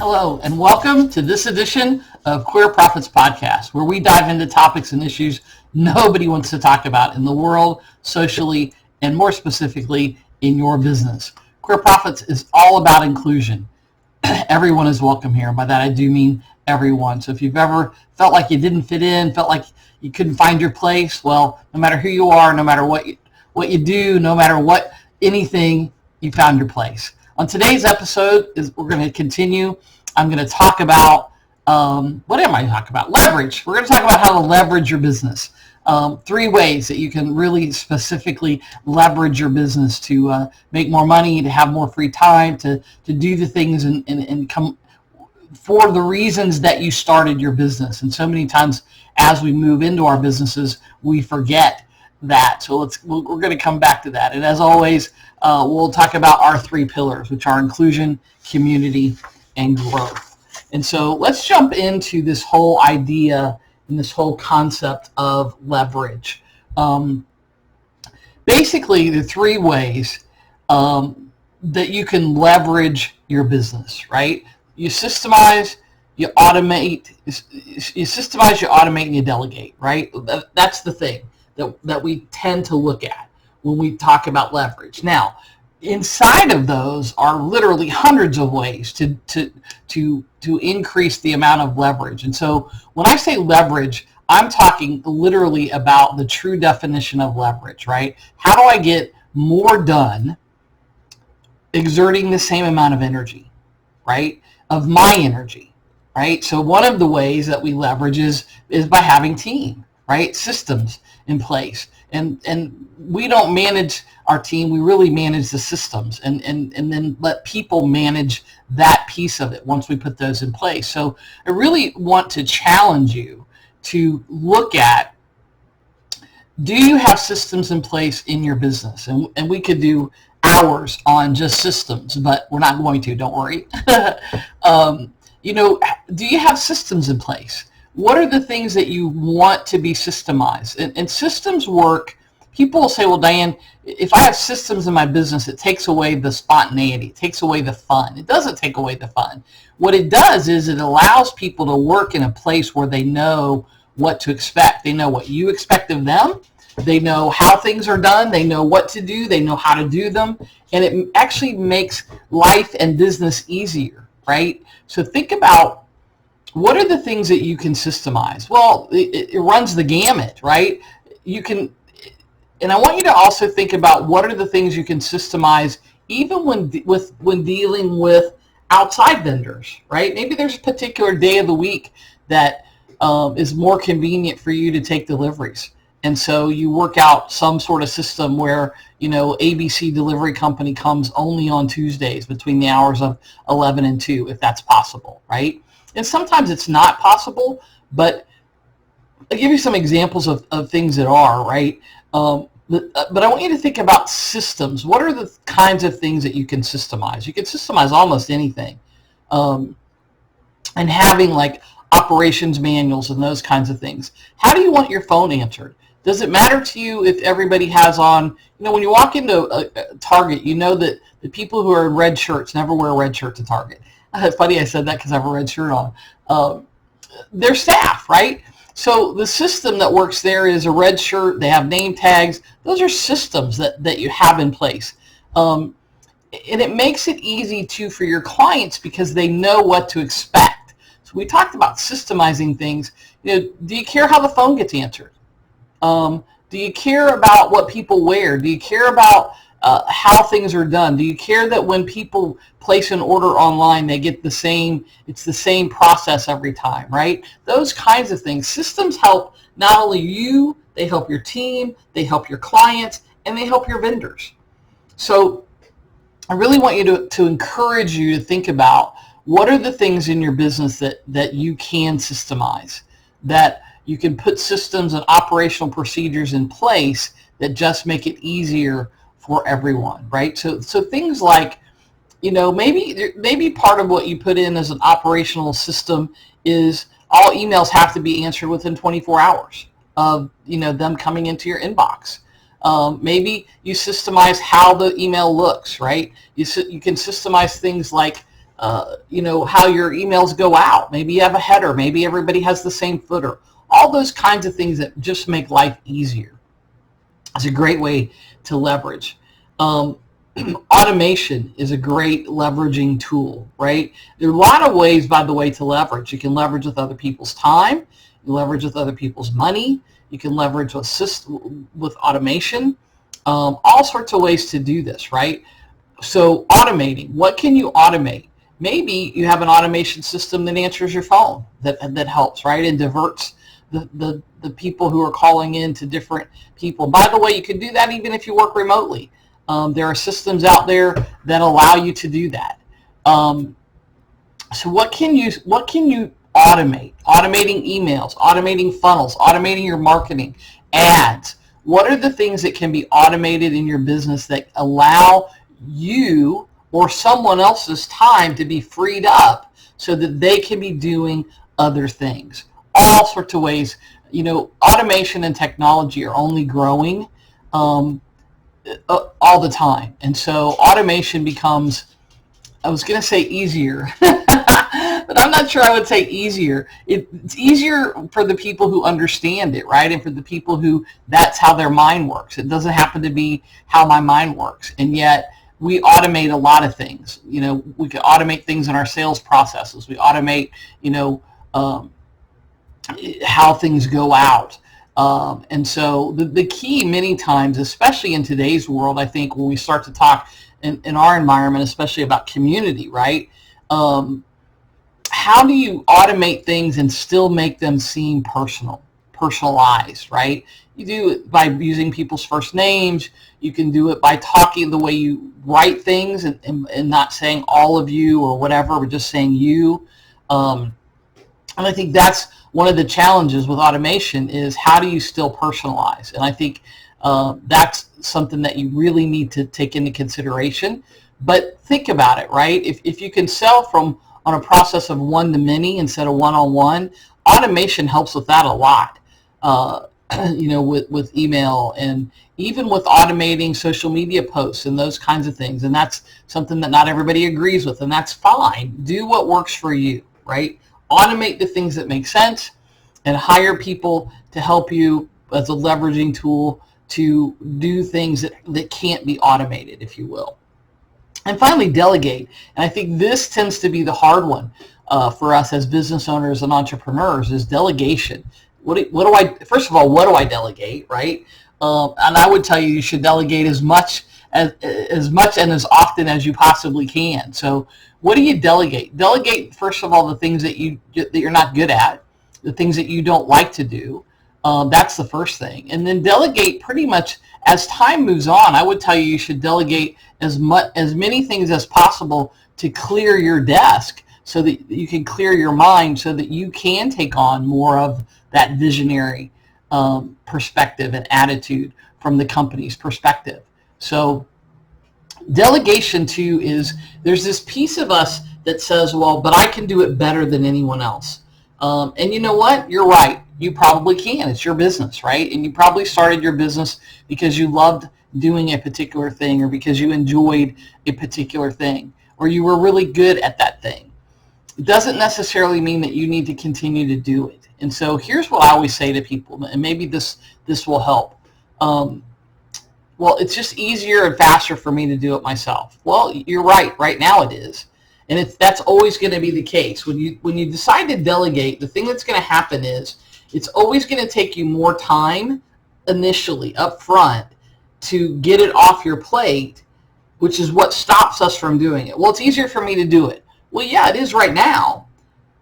Hello, and welcome to this edition of Queer Profits Podcast, where we dive into topics and issues nobody wants to talk about in the world, socially, and more specifically, in your business. Queer Profits is all about inclusion. Everyone is welcome here. By that, I do mean everyone. So if you've ever felt like you didn't fit in, felt like you couldn't find your place, well, no matter who you are, no matter what you do, no matter what, anything, you found your place. On today's episode, we're going to continue. I'm going to talk about, what am I talking about? Leverage. We're going to talk about how to leverage your business. 3 ways that you can really specifically leverage your business to make more money, to have more free time, to do the things and come for the reasons that you started your business. And so many times as we move into our businesses, we forget that. So we're going to come back to that. And as always, we'll talk about our 3 pillars, which are inclusion, community, and growth. And so let's jump into this whole idea and this whole concept of leverage. Basically, the 3 ways that you can leverage your business, right? You systemize, you automate, and you delegate, right? That's the thing that we tend to look at when we talk about leverage. Now, inside of those are literally hundreds of ways to increase the amount of leverage. And so when I say leverage, I'm talking literally about the true definition of leverage, right? How do I get more done exerting the same amount of energy, right? Of my energy, right? So one of the ways that we leverage is by having team, right? Systems in place. And we don't manage our team, we really manage the systems and then let people manage that piece of it once we put those in place. So I really want to challenge you to look at, do you have systems in place in your business? And we could do hours on just systems, but we're not going to, don't worry. Do you have systems in place? What are the things that you want to be systemized? And systems work. People will say, well, Diane, if I have systems in my business, it takes away the spontaneity. It takes away the fun. It doesn't take away the fun. What it does is it allows people to work in a place where they know what to expect. They know what you expect of them. They know how things are done. They know what to do. They know how to do them. And it actually makes life and business easier, right? So think about, what are the things that you can systemize? Well, it runs the gamut, right? You can, and I want you to also think about what are the things you can systemize even when dealing with outside vendors, right? Maybe there's a particular day of the week that is more convenient for you to take deliveries. And so you work out some sort of system where, ABC delivery company comes only on Tuesdays between the hours of 11 and 2, if that's possible, right? And sometimes it's not possible, but I'll give you some examples of things that are, right? But I want you to think about systems. What are the kinds of things that you can systemize? You can systemize almost anything. And having like operations manuals and those kinds of things. How do you want your phone answered? Does it matter to you if everybody has on, when you walk into a Target, you know that the people who are in red shirts never wear a red shirt to Target. It's funny I said that because I have a red shirt on. They're staff, right? So the system that works there is a red shirt. They have name tags. Those are systems that you have in place. And it makes it easy, too, for your clients because they know what to expect. So we talked about systemizing things. Do you care how the phone gets answered? Do you care about what people wear? Do you care about how things are done? Do you care that when people place an order online, they get it's the same process every time, right? Those kinds of things. Systems help not only you, they help your team, they help your clients, and they help your vendors. So I really want you to encourage you to think about what are the things in your business that you can systemize, that you can put systems and operational procedures in place that just make it easier for everyone, right? So things like, maybe part of what you put in as an operational system is all emails have to be answered within 24 hours of, them coming into your inbox. Maybe you systemize how the email looks, right? You can systemize things like how your emails go out. Maybe you have a header. Maybe everybody has the same footer. All those kinds of things that just make life easier. It's a great way to leverage. Automation is a great leveraging tool, right? There are a lot of ways, by the way, to leverage. You can leverage with other people's time. You leverage with other people's money. You can leverage with automation. All sorts of ways to do this, right? So automating, what can you automate? Maybe you have an automation system that answers your phone that helps, right, and diverts the people who are calling in to different people. By the way, you can do that even if you work remotely. There are systems out there that allow you to do that. So what can you automate? Automating emails, automating funnels, automating your marketing, ads. What are the things that can be automated in your business that allow you or someone else's time to be freed up so that they can be doing other things? All sorts of ways. Automation and technology are only growing all the time. And so automation becomes, I was going to say easier, but I'm not sure I would say easier. It's easier for the people who understand it, right? And for the people who that's how their mind works. It doesn't happen to be how my mind works. And yet we automate a lot of things. We can automate things in our sales processes. We automate, how things go out. And so the key many times, especially in today's world, I think when we start to talk in our environment, especially about community, right? How do you automate things and still make them seem personalized, right? You do it by using people's first names. You can do it by talking the way you write things and not saying all of you or whatever, but just saying you. And I think that's one of the challenges with automation is how do you still personalize? And I think that's something that you really need to take into consideration. But think about it, right? If you can sell on a process of one to many instead of one-on-one, automation helps with that a lot. With email and even with automating social media posts and those kinds of things. And that's something that not everybody agrees with, and that's fine. Do what works for you, right? Automate the things that make sense and hire people to help you as a leveraging tool to do things that can't be automated, if you will. And finally, delegate. And I think this tends to be the hard one for us as business owners and entrepreneurs is delegation. First of all, what do I delegate, right? And I would tell you should delegate as much and as often as you possibly can. So what do you delegate? Delegate, first of all, the things that you're not good at, the things that you don't like to do. That's the first thing. And then delegate pretty much as time moves on. I would tell you should delegate as many things as possible to clear your desk so that you can clear your mind so that you can take on more of that visionary perspective and attitude from the company's perspective. So delegation too is there's this piece of us that says, well, but I can do it better than anyone else. And you know what? You're right. You probably can. It's your business, right? And you probably started your business because you loved doing a particular thing or because you enjoyed a particular thing or you were really good at that thing. It doesn't necessarily mean that you need to continue to do it. And so here's what I always say to people, and maybe this will help. Well, it's just easier and faster for me to do it myself. Well, you're right. Right now it is. And that's always going to be the case. When you decide to delegate, the thing that's going to happen is it's always going to take you more time initially up front to get it off your plate, which is what stops us from doing it. Well, it's easier for me to do it. Well, yeah, it is right now.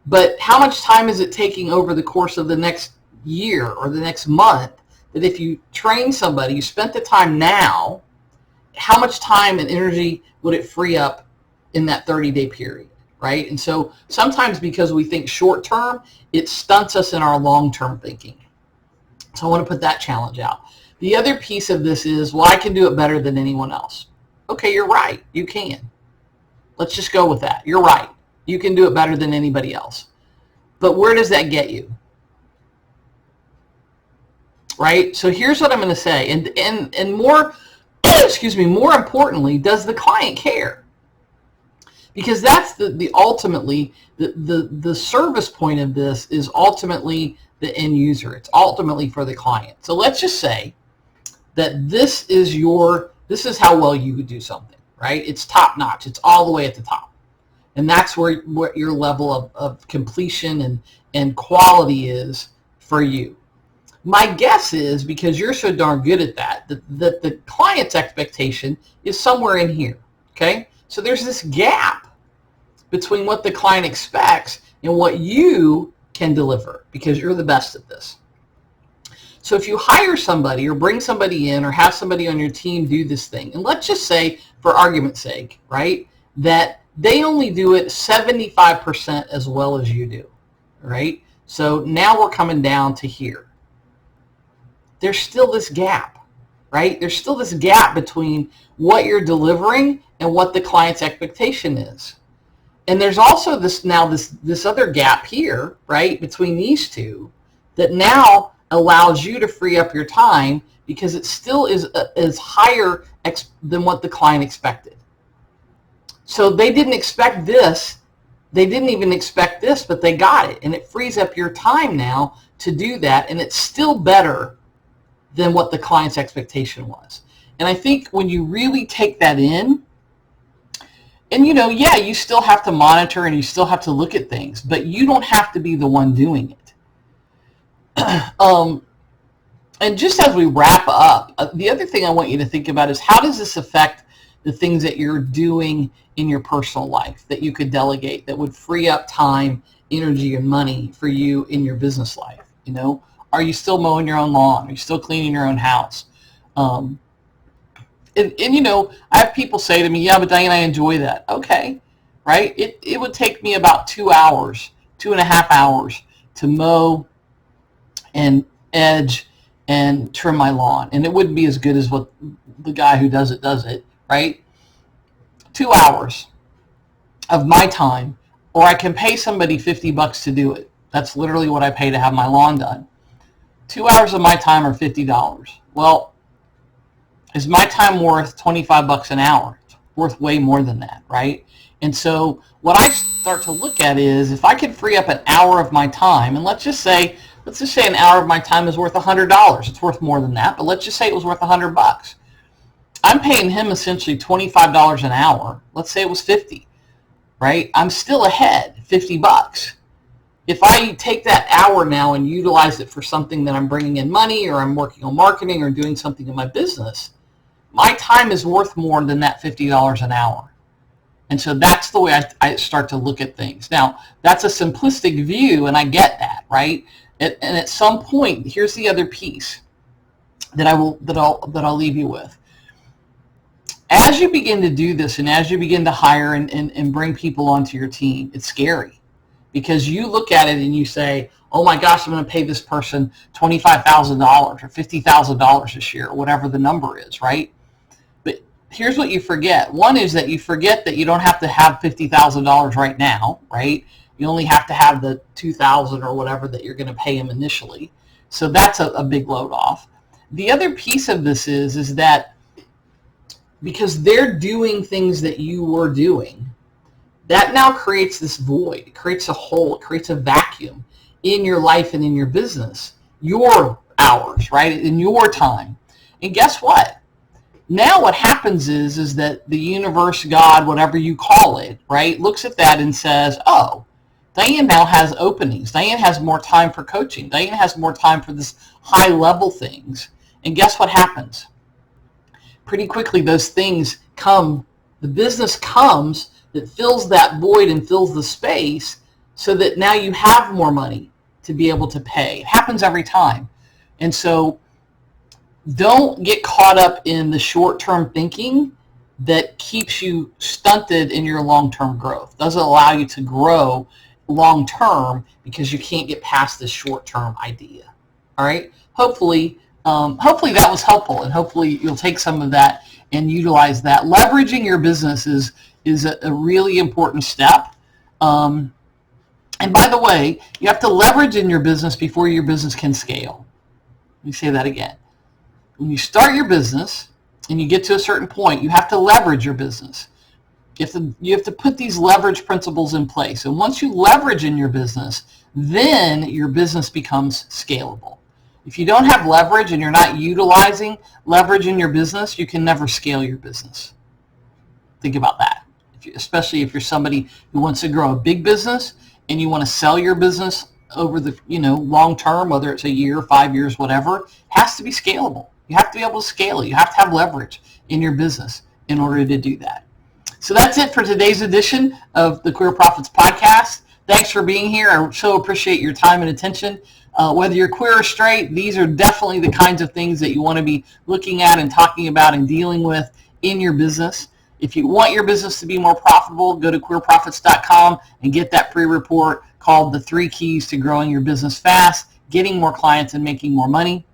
But how much time is it taking over the course of the next year or the next month that if you train somebody, you spent the time now, how much time and energy would it free up in that 30-day period, right? And so sometimes because we think short term, it stunts us in our long-term thinking. So I want to put that challenge out. The other piece of this is, well, I can do it better than anyone else. Okay, you're right. You can. Let's just go with that. You're right. You can do it better than anybody else. But where does that get you? Right? So here's what I'm going to say. And more, excuse me, more importantly, does the client care? Because that's the ultimately, the service point of this is ultimately the end user. It's ultimately for the client. So let's just say that this is how well you would do something, right? It's top notch. It's all the way at the top. And that's where your level of completion and quality is for you. My guess is, because you're so darn good at that the client's expectation is somewhere in here, okay? So there's this gap between what the client expects and what you can deliver, because you're the best at this. So if you hire somebody or bring somebody in or have somebody on your team do this thing, and let's just say, for argument's sake, right, that they only do it 75% as well as you do, right? So now we're coming down to here. There's still this gap, right? There's still this gap between what you're delivering and what the client's expectation is. And there's also this other gap here, right, between these two, that now allows you to free up your time, because it still is higher than what the client expected. So they didn't expect this. They didn't even expect this, but they got it. And it frees up your time now to do that. And it's still better than what the client's expectation was. And I think when you really take that in, and yeah, you still have to monitor and you still have to look at things, but you don't have to be the one doing it. And just as we wrap up, the other thing I want you to think about is, how does this affect the things that you're doing in your personal life that you could delegate, that would free up time, energy, and money for you in your business life? Are you still mowing your own lawn? Are you still cleaning your own house? And I have people say to me, yeah, but Diane, I enjoy that. Okay, right? It would take me about 2 hours, 2.5 hours to mow and edge and trim my lawn. And it wouldn't be as good as what the guy who does it, right? 2 hours of my time, or I can pay somebody $50 to do it. That's literally what I pay to have my lawn done. 2 hours of my time are $50. Well, is my time worth $25 an hour? It's worth way more than that, right? And so what I start to look at is, if I could free up an hour of my time, and let's just say an hour of my time is worth $100. It's worth more than that, but let's just say it was worth $100. I'm paying him essentially $25 an hour. Let's say it was 50, right? I'm still ahead, $50. If I take that hour now and utilize it for something that I'm bringing in money, or I'm working on marketing or doing something in my business, my time is worth more than that $50 an hour. And so that's the way I start to look at things. Now, that's a simplistic view, and I get that, right? And at some point, here's the other piece that I'll leave you with. As you begin to do this, and as you begin to hire and bring people onto your team, it's scary, because you look at it and you say, oh my gosh, I'm going to pay this person $25,000 or $50,000 this year, or whatever the number is, right? But here's what you forget. One is that you forget that you don't have to have $50,000 right now, right? You only have to have the $2,000 or whatever that you're going to pay them initially. So that's a big load off. The other piece of this is that because they're doing things that you were doing, that now creates this void. It creates a hole. It creates a vacuum in your life and in your business, your hours, right, in your time. And guess what? Now what happens is that the universe, God, whatever you call it, right, looks at that and says, oh, Diane now has openings. Diane has more time for coaching. Diane has more time for this high-level things. And guess what happens? Pretty quickly, those things come. The business comes that fills that void and fills the space, so that now you have more money to be able to pay. It happens every time. And so don't get caught up in the short-term thinking that keeps you stunted in your long-term growth. Doesn't allow you to grow long-term because you can't get past this short-term idea. All right? Hopefully that was helpful, and hopefully you'll take some of that and utilize that. Leveraging your business is a really important step. And by the way, you have to leverage in your business before your business can scale. Let me say that again. When you start your business and you get to a certain point, you have to leverage your business. You have to put these leverage principles in place. And once you leverage in your business, then your business becomes scalable. If you don't have leverage and you're not utilizing leverage in your business, you can never scale your business. Think about that. Especially if you're somebody who wants to grow a big business and you want to sell your business over the long term, whether it's a year, 5 years, whatever, it has to be scalable. You have to be able to scale it. You have to have leverage in your business in order to do that. So that's it for today's edition of the Queer Profits Podcast. Thanks for being here. I so appreciate your time and attention. Whether you're queer or straight, these are definitely the kinds of things that you want to be looking at and talking about and dealing with in your business. If you want your business to be more profitable, go to queerprofits.com and get that free report called The 3 Keys to Growing Your Business Fast, Getting More Clients and Making More Money.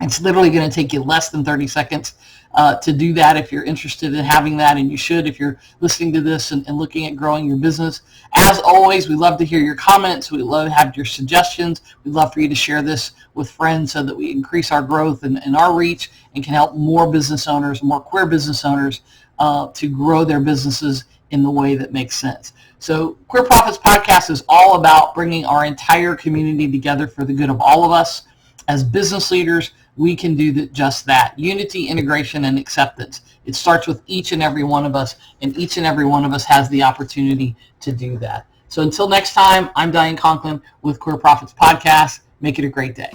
It's literally going to take you less than 30 seconds to do that if you're interested in having that, and you should if you're listening to this and looking at growing your business. As always, we love to hear your comments. We love to have your suggestions. We'd love for you to share this with friends so that we increase our growth and our reach and can help more business owners, more queer business owners to grow their businesses in the way that makes sense. So Queer Profits Podcast is all about bringing our entire community together for the good of all of us. As business leaders, we can do just that. Unity, integration, and acceptance. It starts with each and every one of us, and each and every one of us has the opportunity to do that. So until next time, I'm Diane Conklin with Queer Profits Podcast. Make it a great day.